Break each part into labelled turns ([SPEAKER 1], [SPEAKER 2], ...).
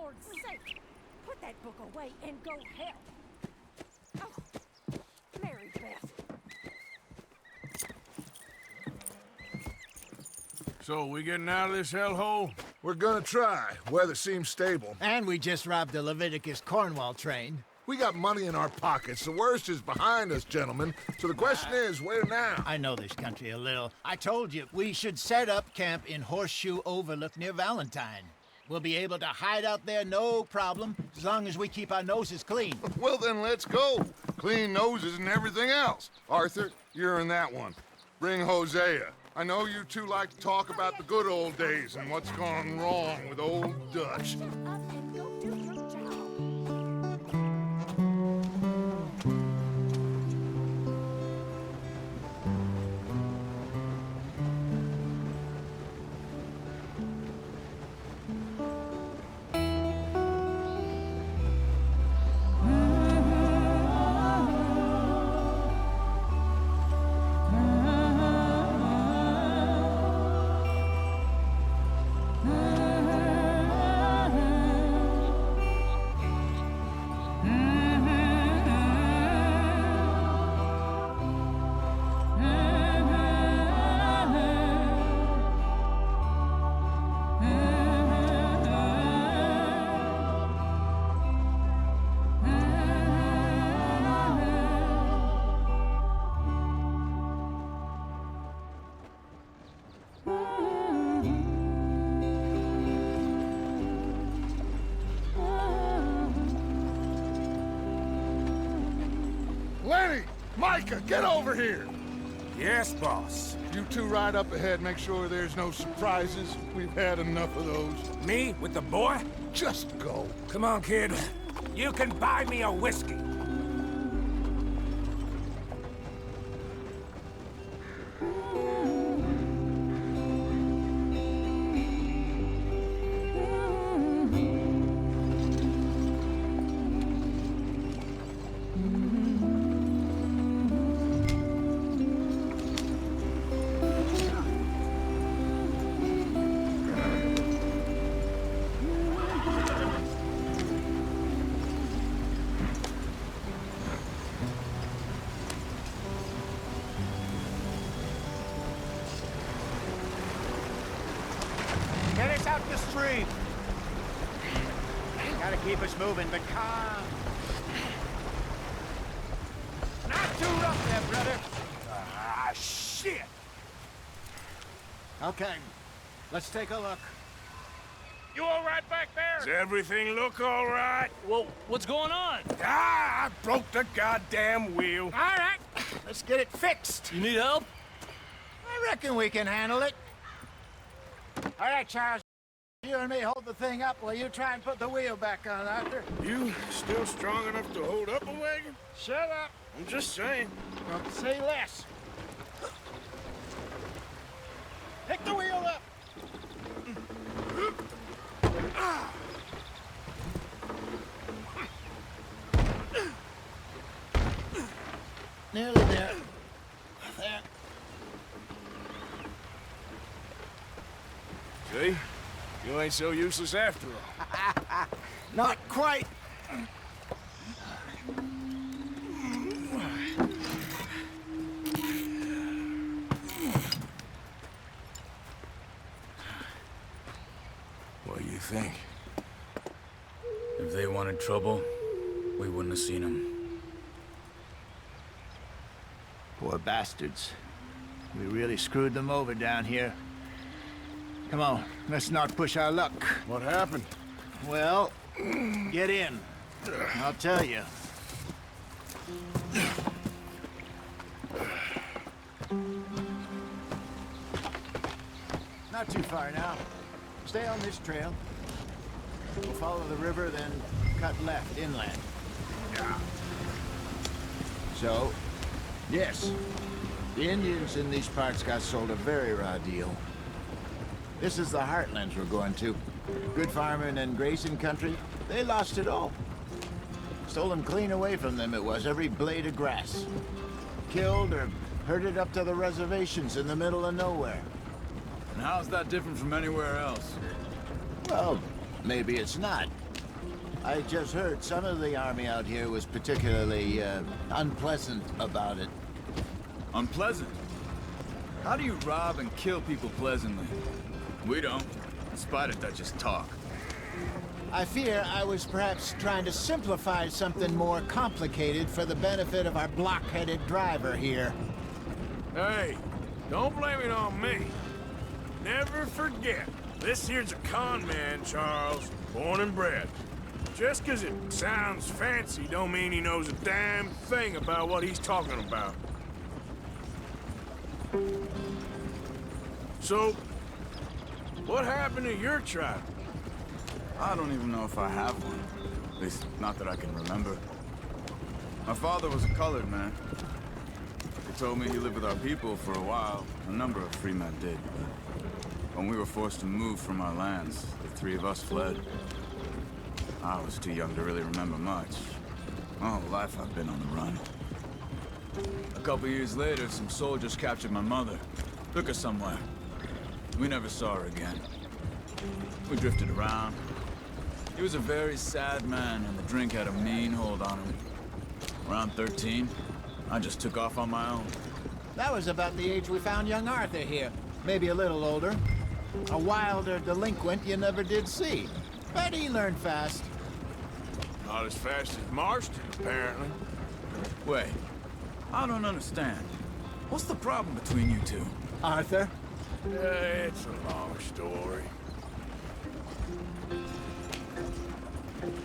[SPEAKER 1] Lord's sake! Put that book away and go help! Oh, Mary Beth.
[SPEAKER 2] So, we getting out of this hellhole?
[SPEAKER 3] We're gonna try. Weather seems stable.
[SPEAKER 4] And we just robbed the Leviticus Cornwall train.
[SPEAKER 3] We got money in our pockets. The worst is behind us, gentlemen. So the question is, where now?
[SPEAKER 4] I know this country a little. I told you, we should set up camp in Horseshoe Overlook near Valentine. We'll be able to hide out there no problem, as long as we keep our noses clean.
[SPEAKER 3] Well, then let's go. Clean noses and everything else. Arthur, you're in that one. Bring Hosea. I know you two like to talk about the good old days and what's gone wrong with old Dutch.
[SPEAKER 1] Shut up and go do your job.
[SPEAKER 3] Lenny! Micah, get over here!
[SPEAKER 2] Yes, boss.
[SPEAKER 3] You two ride up ahead, make sure there's no surprises. We've had enough of those.
[SPEAKER 2] Me with the boy?
[SPEAKER 3] Just go.
[SPEAKER 2] Come on, kid. You can buy me a whiskey.
[SPEAKER 4] Get us out the stream. Gotta keep us moving, but calm. Not too rough there, brother.
[SPEAKER 2] Ah, shit!
[SPEAKER 4] Okay, let's take a look.
[SPEAKER 5] You all right back there?
[SPEAKER 2] Does everything look all right?
[SPEAKER 5] Well, what's going on?
[SPEAKER 2] Ah, I broke the goddamn wheel.
[SPEAKER 4] All right, let's get it fixed.
[SPEAKER 5] You need help?
[SPEAKER 4] I reckon we can handle it. All right, Charles. You and me hold the thing up while you try and put the wheel back on, Arthur.
[SPEAKER 2] You still strong enough to hold up a wagon?
[SPEAKER 4] Shut up.
[SPEAKER 2] I'm just saying.
[SPEAKER 4] Don't say less. Pick the wheel up. Nearly there. There.
[SPEAKER 2] See? You ain't so useless after all.
[SPEAKER 4] Not quite.
[SPEAKER 2] What do you think?
[SPEAKER 5] If they wanted trouble, we wouldn't have seen them.
[SPEAKER 4] Poor bastards. We really screwed them over down here. Come on, let's not push our luck.
[SPEAKER 2] What happened?
[SPEAKER 4] Well, get in. I'll tell you. Not too far now. Stay on this trail. We'll follow the river, then cut left inland.
[SPEAKER 3] Yeah.
[SPEAKER 4] So, yes, the Indians in these parts got sold a very raw deal. This is the heartlands we're going to. Good farming and grazing country, they lost it all. Stolen clean away from them it was, every blade of grass. Killed or herded up to the reservations in the middle of nowhere.
[SPEAKER 5] And how's that different from anywhere else?
[SPEAKER 4] Well, maybe it's not. I just heard some of the army out here was particularly unpleasant about it.
[SPEAKER 5] Unpleasant? How do you rob and kill people pleasantly? We don't, in spite of Dutch's talk.
[SPEAKER 4] I fear I was perhaps trying to simplify something more complicated for the benefit of our block-headed driver here.
[SPEAKER 2] Hey, don't blame it on me. Never forget, this here's a con man, Charles, born and bred. Just 'cause it sounds fancy don't mean he knows a damn thing about what he's talking about. So, what happened to your tribe?
[SPEAKER 5] I don't even know if I have one. At least, not that I can remember. My father was a colored man. He told me he lived with our people for a while. A number of free men did. When we were forced to move from our lands, the three of us fled. I was too young to really remember much. My whole life I've been on the run. A couple years later, some soldiers captured my mother. Took her somewhere. We never saw her again. We drifted around. He was a very sad man, and the drink had a mean hold on him. Around 13, I just took off on my own.
[SPEAKER 4] That was about the age we found young Arthur here. Maybe a little older. A wilder delinquent you never did see. But he learned fast.
[SPEAKER 2] Not as fast as Marston, apparently.
[SPEAKER 5] Wait, I don't understand. What's the problem between you two?
[SPEAKER 4] Arthur?
[SPEAKER 2] It's a long story.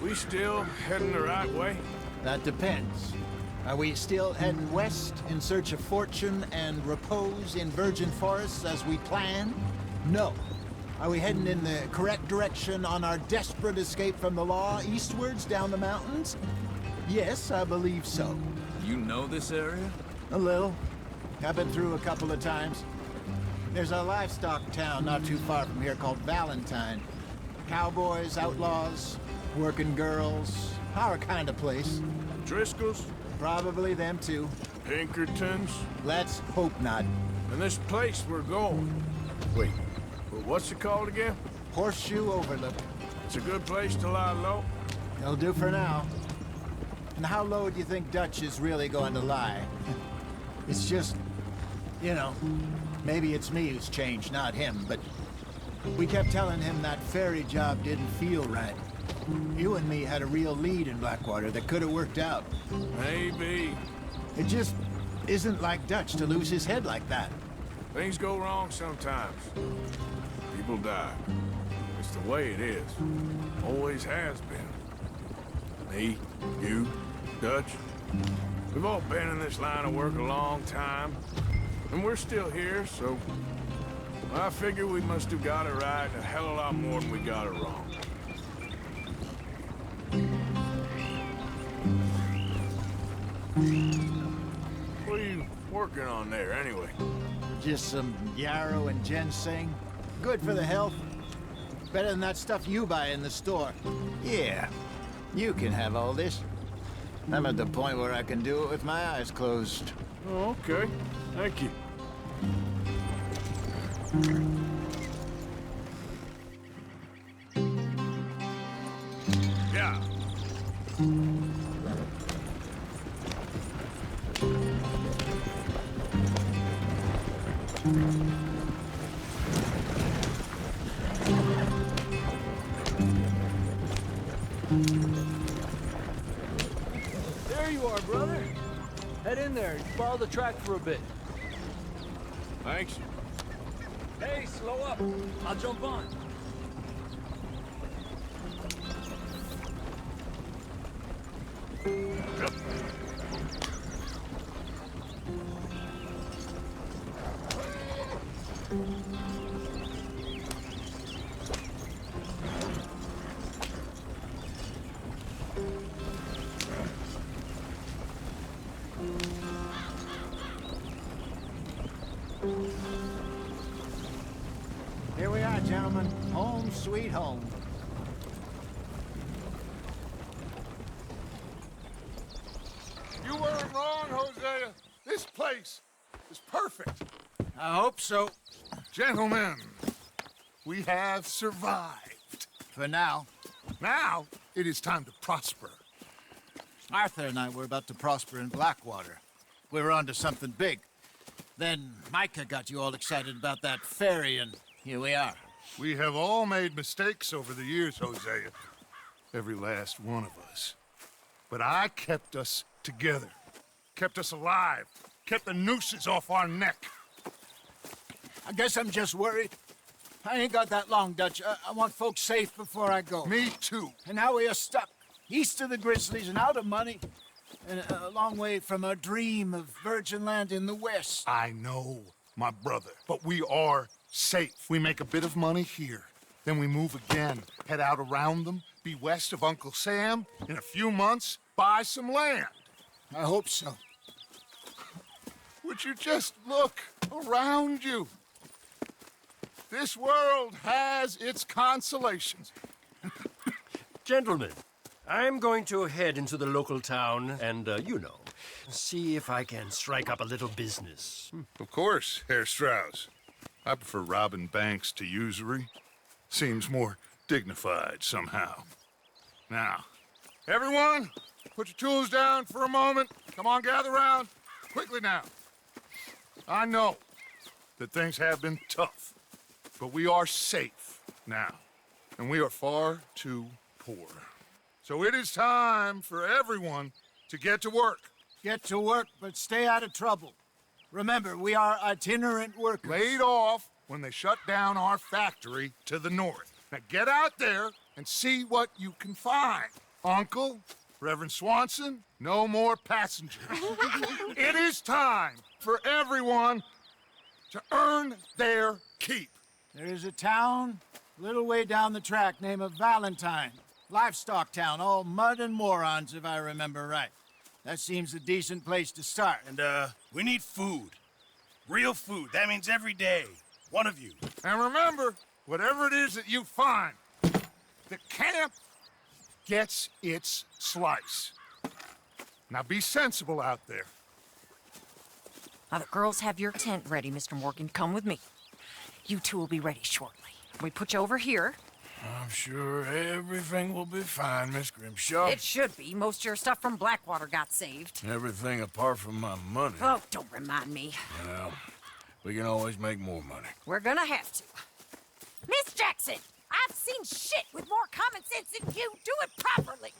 [SPEAKER 2] We still heading the right way?
[SPEAKER 4] That depends. Are we still heading west in search of fortune and repose in virgin forests as we planned? No. Are we heading in the correct direction on our desperate escape from the law eastwards down the mountains? Yes, I believe so.
[SPEAKER 5] You know this area?
[SPEAKER 4] A little. I've been through a couple of times. There's a livestock town not too far from here called Valentine. Cowboys, outlaws, working girls, our kind of place.
[SPEAKER 2] Driscoll's?
[SPEAKER 4] Probably them too.
[SPEAKER 2] Pinkertons?
[SPEAKER 4] Let's hope not.
[SPEAKER 2] And this place we're going. Wait, what's it called again?
[SPEAKER 4] Horseshoe Overlook.
[SPEAKER 2] It's a good place to lie low.
[SPEAKER 4] It'll do for now. And how low do you think Dutch is really going to lie? It's just, you know, maybe it's me who's changed, not him, but we kept telling him that ferry job didn't feel right. You and me had a real lead in Blackwater that could have worked out.
[SPEAKER 2] Maybe.
[SPEAKER 4] It just isn't like Dutch to lose his head like that.
[SPEAKER 2] Things go wrong sometimes. People die. It's the way it is. Always has been. Me, you, Dutch. We've all been in this line of work a long time. And we're still here, so... I figure we must have got it right a hell of a lot more than we got it wrong. What are you working on there, anyway?
[SPEAKER 4] Just some yarrow and ginseng. Good for the health. Better than that stuff you buy in the store. Yeah, you can have all this. I'm at the point where I can do it with my eyes closed.
[SPEAKER 2] Oh, okay. Thank you. Yeah.
[SPEAKER 6] There you are, brother. Head in there and follow the track for a bit.
[SPEAKER 2] Thanks.
[SPEAKER 6] Hey, slow up. I'll jump on.
[SPEAKER 4] Here we are, gentlemen. Home sweet home.
[SPEAKER 3] You weren't wrong, Hosea. This place is perfect.
[SPEAKER 4] I hope so.
[SPEAKER 3] Gentlemen, we have survived.
[SPEAKER 4] For now.
[SPEAKER 3] Now, it is time to prosper.
[SPEAKER 4] Arthur and I were about to prosper in Blackwater. We were onto something big. Then Micah got you all excited about that ferry, and here we are.
[SPEAKER 3] We have all made mistakes over the years, Hosea. Every last one of us. But I kept us together. Kept us alive. Kept the nooses off our neck.
[SPEAKER 4] I guess I'm just worried. I ain't got that long, Dutch. I want folks safe before I go.
[SPEAKER 3] Me too.
[SPEAKER 4] And now we are stuck, east of the Grizzlies and out of money, and a long way from our dream of virgin land in the west.
[SPEAKER 3] I know, my brother, but we are safe. We make a bit of money here, then we move again, head out around them, be west of Uncle Sam, in a few months, buy some land.
[SPEAKER 4] I hope so.
[SPEAKER 3] Would you just look around you? This world has its consolations.
[SPEAKER 7] Gentlemen, I'm going to head into the local town and, see if I can strike up a little business.
[SPEAKER 3] Of course, Herr Strauss. I prefer robbing banks to usury. Seems more dignified somehow. Now, everyone, put your tools down for a moment. Come on, gather round. Quickly now. I know that things have been tough, but we are safe now, and we are far too poor. So it is time for everyone to get to work.
[SPEAKER 4] Get to work, but stay out of trouble. Remember, we are itinerant workers.
[SPEAKER 3] Laid off when they shut down our factory to the north. Now get out there and see what you can find. Uncle, Reverend Swanson, no more passengers. It is time for everyone to earn their keep.
[SPEAKER 4] There is a town a little way down the track named Valentine. Livestock town, all mud and morons, if I remember right. That seems a decent place to start.
[SPEAKER 8] And, we need food. Real food. That means every day. One of you.
[SPEAKER 3] And remember, whatever it is that you find, the camp gets its slice. Now be sensible out there.
[SPEAKER 1] Now the girls have your tent ready, Mr. Morgan. Come with me. You two will be ready shortly. We put you over here.
[SPEAKER 2] I'm sure everything will be fine, Miss Grimshaw.
[SPEAKER 1] It should be. Most of your stuff from Blackwater got saved.
[SPEAKER 2] Everything apart from my money.
[SPEAKER 1] Oh, don't remind me.
[SPEAKER 2] Well, we can always make more money.
[SPEAKER 1] We're gonna have to. Miss Jackson, I've seen shit with more common sense than you. Do it properly.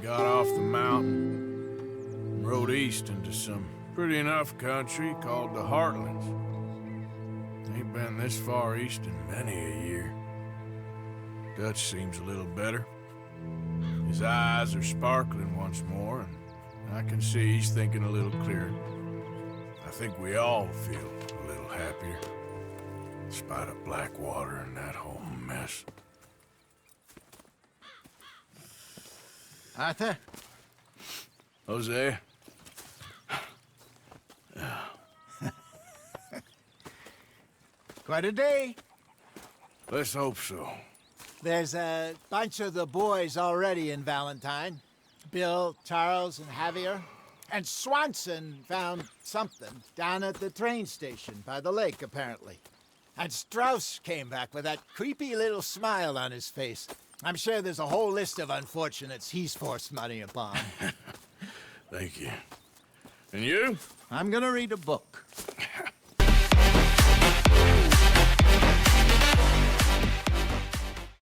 [SPEAKER 2] Got off the mountain, rode east into some pretty enough country called the Heartlands. Ain't been this far east in many a year. Dutch seems a little better. His eyes are sparkling once more, and I can see he's thinking a little clearer. I think we all feel a little happier, in spite of Blackwater and that whole mess.
[SPEAKER 4] Arthur?
[SPEAKER 2] Jose?
[SPEAKER 4] Quite a day.
[SPEAKER 2] Let's hope so.
[SPEAKER 4] There's a bunch of the boys already in Valentine. Bill, Charles, and Javier. And Swanson found something down at the train station by the lake, apparently. And Strauss came back with that creepy little smile on his face. I'm sure there's a whole list of unfortunates he's forced money upon.
[SPEAKER 2] Thank you. And you?
[SPEAKER 4] I'm gonna read a book.